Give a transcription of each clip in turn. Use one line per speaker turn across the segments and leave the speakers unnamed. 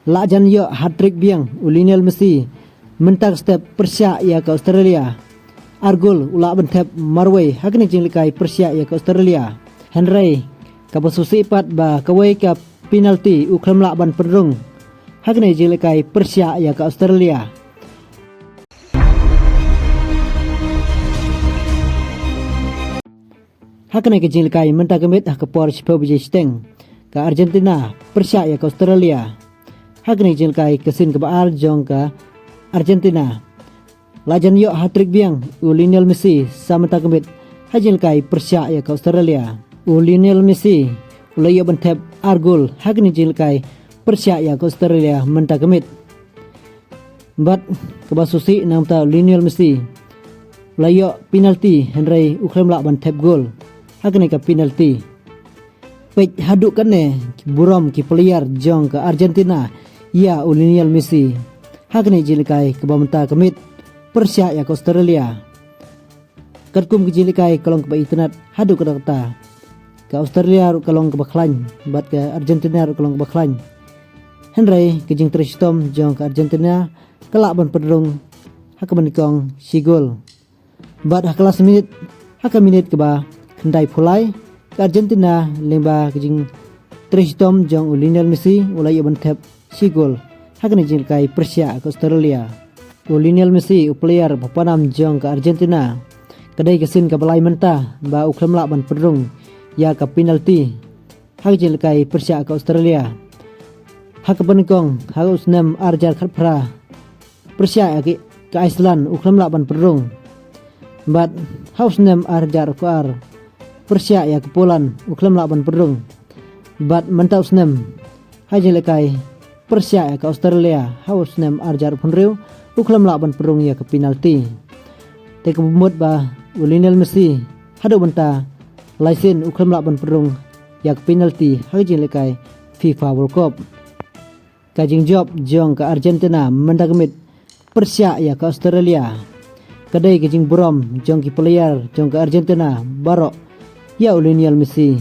Lajan yo hat-trick biang Lionel Messi mentak step Persia ya ke Australia. Argol ula bentep Marway hakni jinglikai Persia ya ke Australia. Henry kapasusi pat ba kawai ka penalti uklam laban perung hakni jinglikai Persia ya ke Australia. Hakni ke jinglikai mentak gemit ke Porsche Pebiji Steng ke Argentina Persia ya ke Australia. Hakni jinglikai kesin ke baal jong ke Argentina. Lajan yo hat-trick biang Lionel Messi sama takmit hajil kai Persia ya ke Australia. Lionel Messi ulai yo bentep argol hakni jil kai Persia ya ke Australia mentakmit. Bat kebasusi namta Lionel Messi ulai yo penalti Henry uklam lak bentep gol hakni ka penalti. Pej haduk kene buram ki player jong ke Argentina ya Lionel Messi hakni jil kai ke bamta kemit Persia ya ke Australia. Katkum ke jilikai kalong ke internet hadu ke kata ke Australia kalong ke baklan bat ke Argentina kalong ke baklan. Henry ke jing tristom jong ke Argentina kelak ban pedrung hak menikong si gol. Bat hak kelas minit hak minit ke ba kendai pulai ke Argentina lemba ke jing tristom jong Lionel Messi ulai ban tap si gol hak ni jilikai Persia ke Australia. Lionel Messi player papanam jong ke Argentina kedai kesin ke balai mentah ba uklam lak ban perung ya ke penalti hak jilkai Persia ke Australia. Hak penikong hak usnam arjar khatpra Persia ya ke Iceland uklam lak ban perung bat haus nem arjar far Persia ya ke Poland uklam lak ban perung bat mentau usnam hak jilkai Persia ya ke Australia haus nem arjar punriu uklam laban perung ya ke penalti. Teka bumut ba Lionel Messi hadu benta laisen uklam laban perung ya ke penalti hajing lekai FIFA World Cup. Kajing job jong ke Argentina mendagemit Persia ya ke Australia. Kadai kajing buram jong ki player jong ke Argentina barok ya Lionel Messi.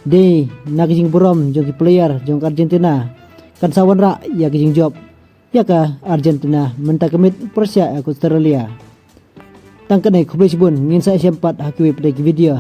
Dei nakajing buram jong ki player jong ke Argentina kan sawan ra ya kajing job ya ke Argentina mentakemit Persia ke Australia. Tangkan ai kubli sibun ngin saya sempat hakiwi pada video.